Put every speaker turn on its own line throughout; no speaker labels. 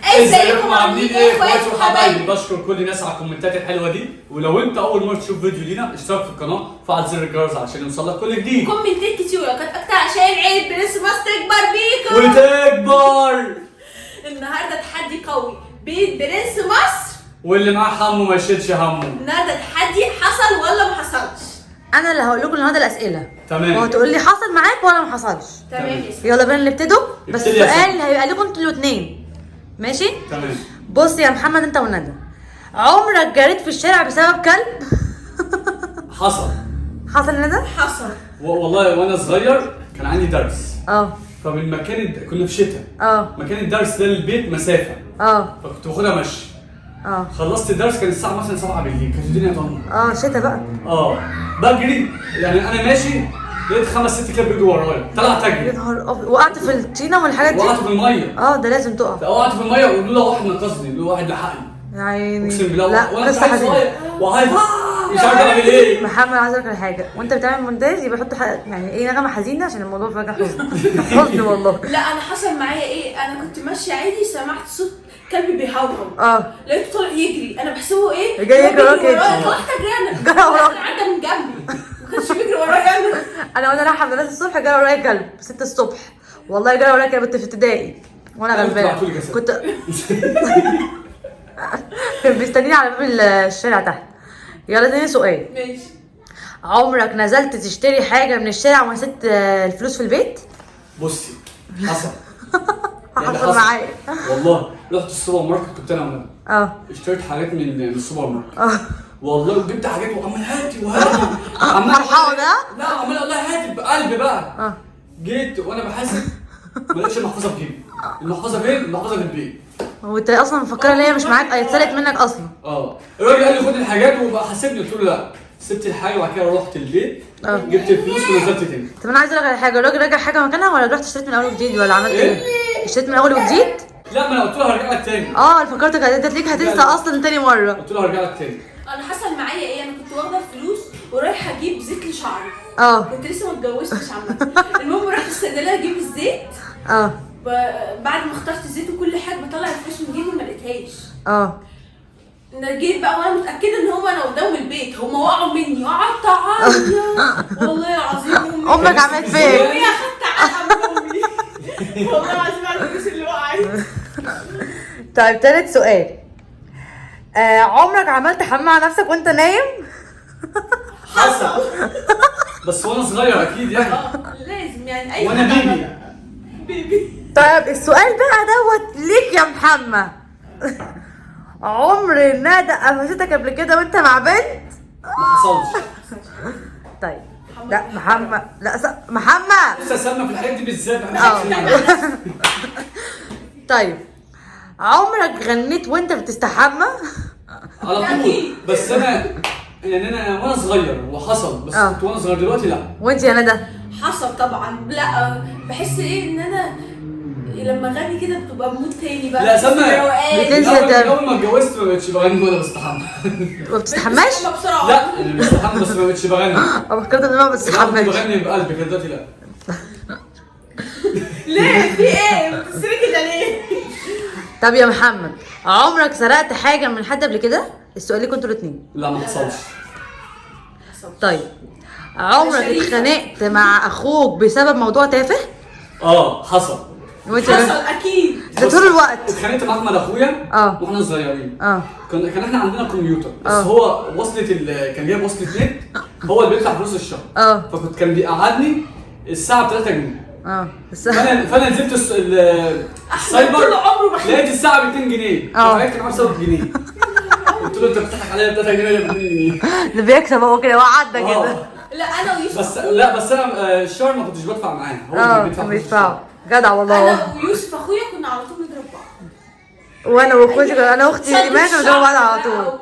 ازيكم عاملين ايه اخواتي وحبايبي؟ بشكر كل الناس على الكومنتات الحلوه دي، ولو انت اول مره تشوف فيديو لينا اشترك في القناه وفعل زر الجرس عشان يوصلك كل جديد.
كومنتات كتير ولايكات اكتر عشان عيد بريسماس تكبر بيكم
وتكبر.
النهارده تحدي قوي بين برنس مصر
واللي معاه حمو ما يشيلش همه.
النهارده تحدي حصل ولا ما حصلش؟
انا اللي هقول لكم النهارده الاسئله
تمام،
وهتقول لي حصل معاك ولا ما حصلش.
تمام يا سيدي.
يلا بينا نبتدوا. بس
ابتدي يا
السؤال
سيدي.
هيبقى لكم انتوا الاثنين، ماشي؟
تمام.
بص يا محمد انت وندى، عمرك جريت في الشارع بسبب كلب؟
حصل.
حصل ندى؟
حصل
والله وانا صغير كان عندي درس،
اه
فمن كنا في شتاء، مكان الدرس ده للبيت مسافه، فكنت باخدها مشي. خلصت الدرس كان الساعه مثلا 7 بالليل، كانت الدنيا ضلمه.
شتا بقى.
بجري يعني انا ماشي لقيت 5 6 كلاب بيجوا ورايا، طلعت
يا
اجري.
نهار ابيض، وقعت في الطينه والحاجات دي؟
وقعت في الميه.
ده لازم تقع.
وقعت في الميه ولولا واحد نقذني، لولا واحد لحقني.
يا عيني.
اقسم بالله.
لا
وانا
قصه
كنت
حزينه.
صغير وعايز مش عارف اعمل ايه.
محمد عايز اقول لك حاجه، وانت بتعمل مونتاج يبقى حط يعني ايه نغمه حزينه عشان الموضوع فجاه حزن. حزن والله.
لا انا حصل معايا ايه، انا كنت ماشيه عادي سمعت صوت كلب بيهوهو، لقيته طالع يجري، انا بحسبه ايه
جاي يجري وراك.
طلعت اجري انا،
جرى وراك.
عدى من جنبي ما كانش بيجري ورايا انا.
وانا رايحه المدرسه الصبح جرى ورايا كلب 6 الصبح، والله جرى ورايا كلب، كنت في ابتدائي وانا غلبانه كنت كان بيستنيني على باب الشارع تحت. يلا تاني سؤال.
ماشي.
عمرك نزلت تشتري حاجه من الشارع ونسيت الفلوس في البيت؟
بصي حصل.
حصل معايا
والله. رحت السوبر ماركت، كنت انا وندى. اشتريت حاجات من السوبر ماركت. والله وجبت حاجات وعمال هاتي وهاتي.
فرحان؟
لا عمال اقول لها هاتي بقلبي بقى. جيت وانا بحاسب ما لقيتش المحفظه في جيبي. المحفظه فين؟ المحفظه في البيت.
وانت اصلا مفكره ان هي مش معاك، اتسرقت منك اصلا.
الراجل قال لي خد الحاجات وبقى حاسبني، قلت له لا. سبت الحاجه وبعد كده رحت البيت. جبت الفلوس ونزلت تاني.
طب انا عايزه اقول لك على حاجه، الراجل رجع حاجه مكانها ولا رحت اشتريت من اول وجديد ولا عملت ايه؟ اشتريت من اول وجديد؟
لا ما انا قلت له هرجع لك تاني.
انا فكرتك انت تلاقيك هتنسى اصلا تاني مره.
قلت له هرجع لك تاني.
انا حصل معايا ايه، انا كنت واخده الفلوس ورايحه اجيب زيت لشعري. كنت لسه ما اتجوزتش عامه. المهم رحت الصيدليه اجيب الزيت. بعد ما اخترت الزيت وكل حاجه بطلع الفلوس من جيبي ما لقيتهاش. انا جيت بقى وانا متاكده ان هم انا قدام البيت، هم وقعوا مني وقعدت اعيط. والله العظيم
امك عملت فين؟
امي اخدت علقه من امي. والله العظيم على الفلوس اللي وقعت.
طيب تالت سؤال. عمرك عملت حمام على نفسك وانت نايم؟
حصل. بس وانا صغير اكيد يعني.
لازم يعني اي
وانا
بيبي.
طيب السؤال بقى دوت ليك يا محمد. عمر ندى قفشتك قبل كده وانت مع بنت؟
ما حصلش.
طيب لا محمد، لا محمد
لسه سامه في الحاجات دي بالذات.
طيب عمرك غنيت وانت بتستحمى؟
على طول. بس انا يعني انا وانا صغير وحصل، بس كنت وانا صغير، دلوقتي لا.
وانت يا ندى؟
حصل طبعا. لا بحس ايه ان انا لما اغني كده بتبقى بمود تاني بقى.
لا سامة اول ما اتجوزت ما بقتش بغني وانا بستحمى.
ما بتستحماش؟
لا انا بستحمى بس ما بقتش بغني.
فكرت ان انا ما بستحماش.
بغني بقلبي كده، دلوقتي لا.
ليه؟ في ايه؟ بتسرقي كده ليه؟
طب يا محمد، عمرك سرقت حاجه من حد قبل كده؟ السؤال ليكوا انتوا الاثنين.
لا ما حصلش.
طيب عمرك اتخانقت مع اخوك بسبب موضوع تافه؟
حصل.
حصل اكيد.
ده طول الوقت.
اتخانقت مع احمد اخويا واحنا صغيرين. كان احنا عندنا كمبيوتر، بس هو كان جايب وصلة نت، هو اللي بيدفع فلوس الشهر. كان بيقعدني الساعه ب 3 جنيه. فانا نزلت السايبر لقيت الساعه ب 2 جنيه. فعرفت معاه بسبب جنيه. قلت له انت بتضحك عليا ب 3 جنيه ولا ب 2 جنيه؟
ده بيكسب هو كده وعدى كده.
لا انا ويوسف.
بس انا الشهر ما كنتش بدفع معاه، هو اللي
بيدفع. جدع والله.
انا ويوسف اخويا كنا على طول نضرب بعض.
وانا واخواتي انا واختي ايمان كنا بنضرب بعض على طول.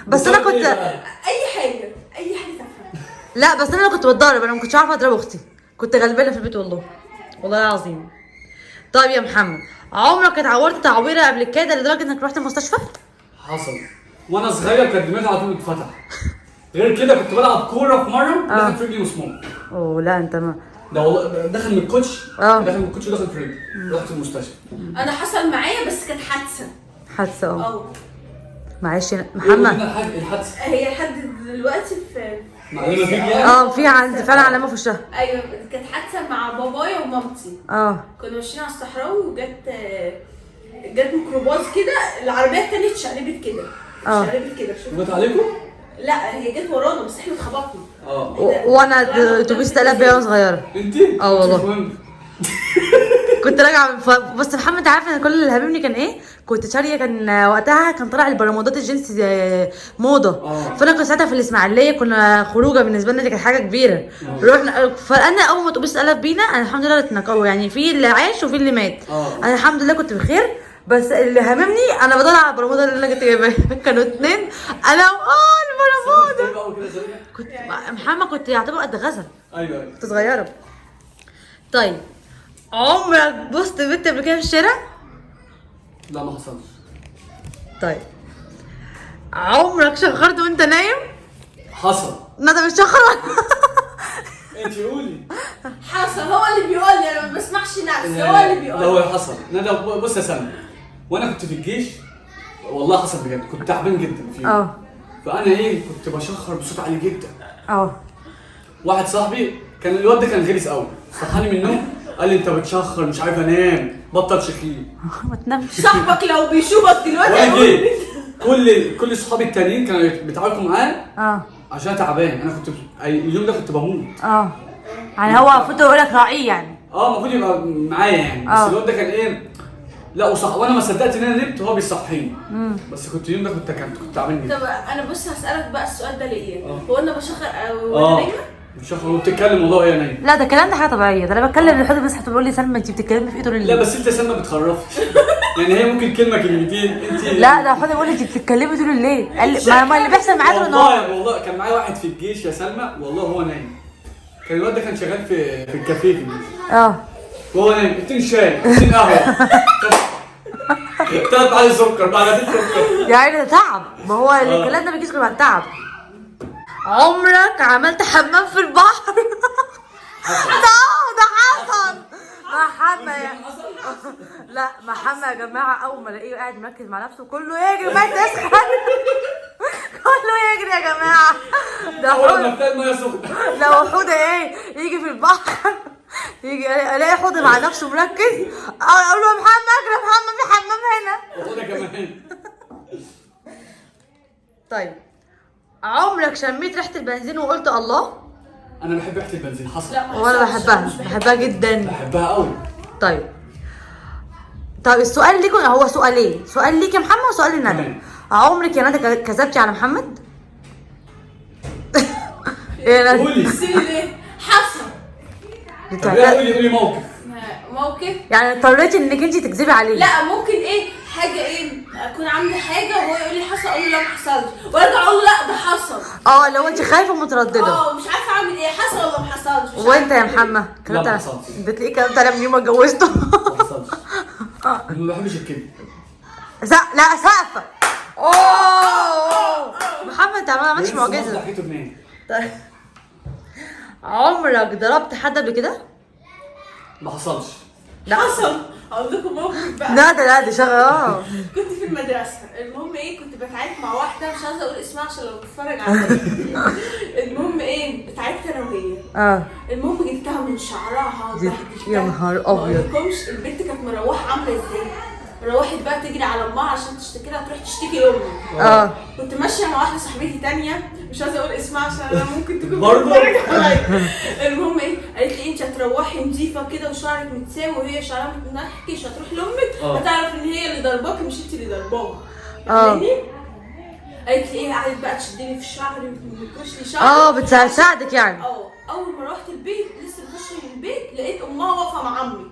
بس انا كنت
اي حاجه تافهه.
لا بس انا كنت بتضرب، انا ما كنتش عارفه اضرب اختي، كنت غلبانه في البيت والله العظيم. طيب يا محمد، عمرك اتعورت تعويره قبل كده لدرجه انك رحت المستشفى؟
حصل. وانا صغير كانت دماغي على طول اتفتح. غير كده كنت بلعب كوره في مره دخل في رجلي مسمار.
لا انت ما
ده والله دخل من الكوتش. دخل من الكوتش ودخل في رجلي. رحت المستشفى.
انا حصل معايا بس كانت حادثه.
حادثه معلش
محمد
محمد.
الحادثه
هي لحد دلوقتي في
معلومه فيك يعني؟
في عندي فعلا علامه في وشها.
ايوه كانت حادثه مع بابايا ومامتي. كنا ماشيين على الصحراوي جت ميكروباص كده، العربيه التانية اتشقلبت كده. اتشقلبت كده.
جت عليكم؟
لا هي جت ورانا بس احنا اتخبطنا.
وانا اتوبيس اتقلب بيا وانا صغيره.
انت؟
والله كنت راجعه بس محمد عارف ان كل اللي هاممني كان ايه؟ كنت شاريه، كان وقتها كان طالع البرمودات الجينز موضه. فانا كنت ساعتها في الاسماعيليه، كنا خروجه بالنسبه لنا دي كانت حاجه كبيره. رحنا فانا اول ما الاتوبيس قلب بينا انا الحمد لله اتنقوا، يعني في اللي عاش وفي اللي مات. انا الحمد لله كنت بخير. بس اللي هاممني انا بدور على البرموده اللي انا كنت جايباها. كانوا 2 انا البرموده كنت محمد كنت يعتبر قد غزل.
ايوه
كنت صغيره. طيب عمرك بصت بنت قبل كده في الشارع؟
لا ما حصلش.
طيب عمرك شخرت وانت نايم؟
حصل.
ندى مش شخر.
انت قولي.
حصل، هو اللي بيقول لي، انا ما بسمعش نفسي، هو اللي بيقول.
لا هو حصل. ندى بص يا سلمى، وانا كنت في الجيش والله حصل بجد، كنت تعبان جدا فيه. فانا كنت بشخر بصوت عالي جدا. واحد صاحبي كان الواد ده كان غلس قوي، صحاني من النوم قال لي انت بتشخر مش عارف انام، بطل شخير.
ما تنامش.
صاحبك لو بيشوفك دلوقتي
كل صحابي التانيين كانوا بيتعاركوا معاه عشان تعبان. انا كنت اليوم ده كنت بموت.
يعني هو المفروض يقول لك راعيه يعني.
المفروض يبقى معايا يعني. بس الواد ده كان لا وانا ما صدقت ان انا نمت وهو بيصحيني. بس كنت اليوم ده كنت تعبان جدا.
طب انا بص هسالك بقى السؤال ده ليه؟ هو انا بشخر وانا نايمه؟
بتشخر وبتتكلم والله وهي نايمه.
لا ده الكلام ده حاجه طبيعيه، ده انا بتكلم لحد بس هتقول لي سلمى انت بتتكلمي في ايه طول الليل؟
لا بس انت سلمى بتخرفي. يعني هي ممكن كلمه كلمتين انت.
لا ده حد بيقول لي انت بتتكلمي طول الليل. قال لي ما اللي بيحصل معايا طول النهار.
والله كان معايا واحد في الجيش يا سلمى والله وهو نايم. كان الواد ده كان شغال في الكافيه في الجيش. وهو نايم 2 شاي 2 قهوه 3 معالق سكر معلقتين سكر.
يعني ده تعب، ما هو الكلام ده ما بيجيش غير بعد تعب. عمرك عملت حمام في البحر؟ ده حصل. لا محمد يا جماعه اول ما الاقيه قاعد مركز مع نفسه كله يجري ما تسخن. كله يجري يا جماعه. ده لو حوده يجي في البحر يجي الاقي حوده مع نفسه مركز اقول له يا محمد يا محمد في حمام هنا.
وحوده كمان.
طيب عمرك شميت ريحه البنزين وقلت الله؟
انا بحب ريحه البنزين. حصل.
وانا بحبها جدا.
بحبها قوي.
طيب السؤال ليكم هو سؤالين، سؤال ليك يا محمد وسؤال لندى. عمرك يا ندى كذبتي على محمد؟
يا ندى قولي.
ليه؟ حصل.
قولي موقف.
يعني اضطريتي انك انت تكذبي عليه؟
لا ممكن حاجه اكون عامله حاجه وهو يقول لي حصل اقول له لا ما حصلش وارجع اقول له لا ده حصل.
لو انت خايفه ومتردده.
مش عارفه اعمل ايه، حصل ولا ما حصلش.
وانت يا محمد
لا ما حصلش.
بتلاقيه كلام انا من يوم ما اتجوزته.
ما حصلش. ما بحبش الكذب.
لا سقفه. محمد انت ما عملتش معجزه. طيب عمرك ضربت حد قبل كده؟
ما حصلش.
لا حصل. هقول لكم موقف بقى.
لا دي شغله.
كنت في المدرسه، المهم كنت بتعارك مع واحده مش عايزه اقول اسمها عشان لو بتتفرج عليا. المهم اتعاركت انا وهي. المهم جبتها من شعرها وبهدلتها.
يا نهار ابيض.
ما اقولكمش البنت كانت مروحه عامله ازاي؟ روحت بقى تجري على امها عشان تشتكي لها، تروح تشتكي لامي. كنت ماشيه مع واحده صاحبتي تانية مش عايزه اقول اسمها عشان انا ممكن تكون
برضه.
المهم قالت لي انت هتروحي نظيفه كده وشعرك متساوي وهي شعرها متنحكي، مش هتروح لامك هتعرف ان هي اللي ضرباكي مش انت اللي ضرباها. قالت لي قعدت بقى تشدني في شعري وتنكش لي شعري.
بتساعدك يعني.
اول ما روحت البيت لسه بخش من البيت لقيت امها واقفه مع عمي.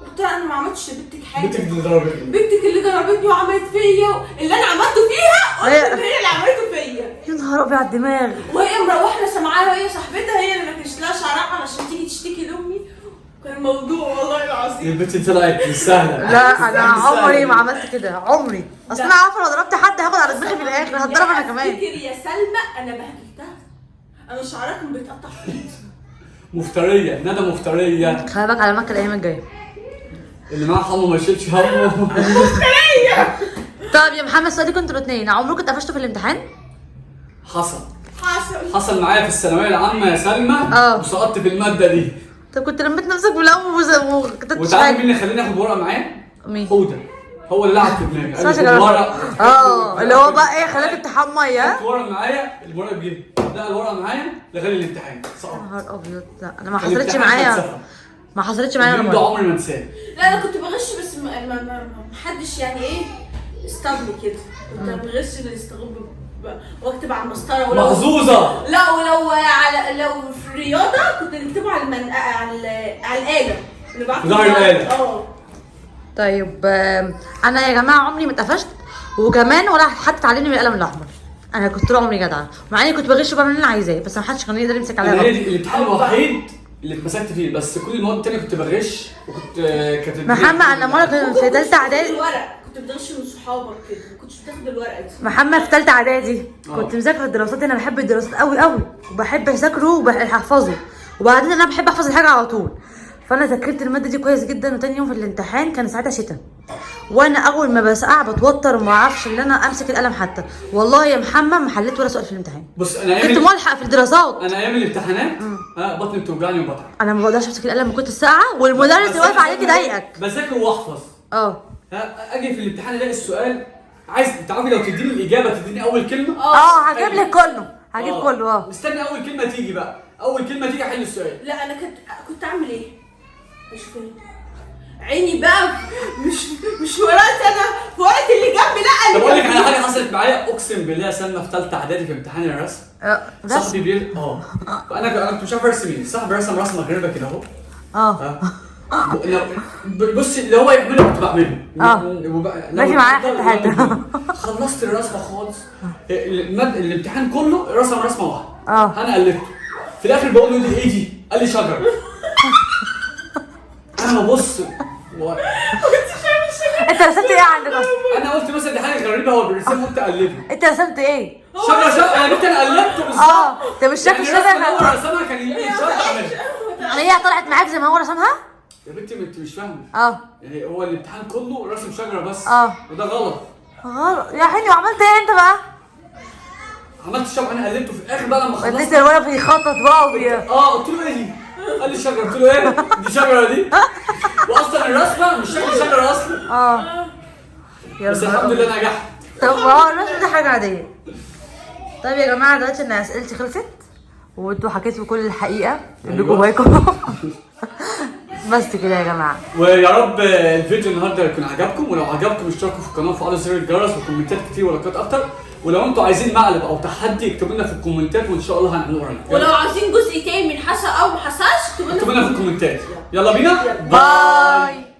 قلت لها انا ما عملتش لبنتك حاجه.
بنتك اللي ضربتني.
بنتك اللي ضربتني وعملت فيا اللي انا عملته فيها قلت ان هي اللي عملته فيا.
يا نهار ابيض على الدماغ.
وهي مروحه انا سامعاها وهي صاحبتها هي اللي ما كانش لها شعرها عشان تيجي تشتكي لامي. كان الموضوع والله العظيم.
البنت طلعت مش سهله.
لا انا عمري ما عملت كده عمري. اصل انا عارفه لو ضربت حد هاخد على دماغي في الاخر هتضرب انا كمان.
افتكر يا سلمى انا بهدلتها. انا شعرها كان بيتقطع في ايدي.
مفتريه ندى مفتريه.
خلي بالك على مكه الايام الجايه.
اللي معاه حمو ما يشيلش همه.
مفتريه.
طب يا محمد سؤالي كنتوا الاثنين عمركم اتقفشتوا في الامتحان؟
حصل معايا في الثانويه العامه يا سلمى. وسقطت في الماده دي.
طب كنت لميت نفسك بالاول وكتبت
وتعرف مين اللي خلاني اخد ورقه معايا؟
مين؟
حوده. هو اللي لعب في دماغي.
قال لي ورقه. اللي هو بقى ايه خلاك امتحان ميه.
خدت ورقه معايا، الورقه بجيبي. لا الورقه معايا لغالي الامتحان.
يا نهار ابيض. لا انا ما حصلتش معايا. ما حصلتش معايا
اليوم ده عمري ما انساه.
لا انا كنت بغش بس ما حدش يعني ايه استغني كده. كنت بغش اللي يستغل واكتب على المسطره ولو
محظوظه.
لا لو في الرياضه كنت نكتبه على على الاله اللي بعرف
ظهر الاله.
طيب انا يا جماعه عمري ما اتقفشت وكمان ولا حد تعلمني بالقلم الاحمر. انا كنت طول عمري جدعه مع اني كنت بغش بعمل اللي انا عايزاه بس ما حدش كان يقدر يمسك عليا.
هي دي الامتحان الوحيد اللي اتمسكت فيه بس كل المواد التانيه كنت بغش وكنت كاتب.
محمد انا مره كنت في ثالثه اعدادي.
كنت بتغش من صحابك كده ما كنتش بتاخد الورقه دي.
محمد في ثالثه اعدادي كنت مذاكره الدراسات. انا بحب الدراسات قوي قوي وبحب اذاكره وبحفظه وبعدين انا بحب احفظ الحاجه على طول. فانا ذاكرت الماده دي كويس جدا وتاني يوم في الامتحان كان ساعتها شتاء وانا اول ما بسقع بتوتر وما اعرفش ان انا امسك القلم حتى. والله يا محمد ما حليت ولا سؤال في الامتحان.
بص انا
كنت ملحق في الدراسات.
انا ايام الامتحانات بطني بتوجعني وبتعب.
انا ما بقدرش امسك القلم من كنت الساعه والمدرس اللي واقف عليك يضايقك.
بذاكر واحفظ. اجي في الامتحان الاقي السؤال عايز تعرفي لو تديني الاجابه تديني اول كلمه.
هجيب لك كله. هجيب كله.
مستني اول كلمه تيجي بقى. اول كلمه تيجي احل السؤال.
لا انا كنت اعمل ايه؟ مش فاهم. عيني بقى مش وراك انا في وقت اللي جنبي. لا
طب اقول لك على حاجه حصلت معايا اقسم بالله يا سلمى في ثالثه اعدادي في امتحان الرسم. صاحبي فانا كنت مش عارف ارسم ايه. صاحبي رسم رسمه غريبه كده اهو. بص اللي هو يعمله كنت بعمله.
ماشي معايا حته.
خلصت الرسمه خالص. الامتحان كله رسمه واحده. انا قلبته في الاخر بقول له دي ايه دي؟ قال لي شجره. انا ببص
انت رسمت ايه عندك اصلا؟
انا قلت مثلا دي حاجه غريبه هو بيرسمها وانت قلبها.
انت رسمت ايه؟
شجره انا قلت انا قلبته بالظبط.
طب الشكل
الشجره هو رسمها كان يمين شجره
هي طلعت معاك زي ما هو رسمها؟
يا بنتي انت مش فاهمه. يعني هو الامتحان كله رسم شجره بس. وده غلط
يا حني. وعملت ايه انت بقى؟
عملت الشجره انا قلبته في الاخر بقى لما خلصت.
لسه الولد بيخطط بقى
قلت له ايه دي؟ قال لي شجره. قلت له ايه؟ دي شجره دي؟ واصلا الرسمه مش شكل شجره اصلا. بس الحمد لله نجحت.
طب الرسمه دي حاجه عاديه. طيب يا جماعه دلوقتي انا اسئلتي خلصت وانتوا حكيتوا كل الحقيقه اللي جواكم. بس كده يا جماعه.
ويا رب الفيديو النهارده يكون عجبكم ولو عجبكم اشتركوا في القناه وفعلوا زر الجرس وكومنتات كتير ولايكات اكتر. ولو انتوا عايزين مقلب او تحدي اكتبوا لنا في الكومنتات وان شاء الله هنعمله قريب.
ولو عايزين جزء تاني من حصل او ما حصلش
اكتبوا لنا في الكومنتات. يلا بينا.
باي.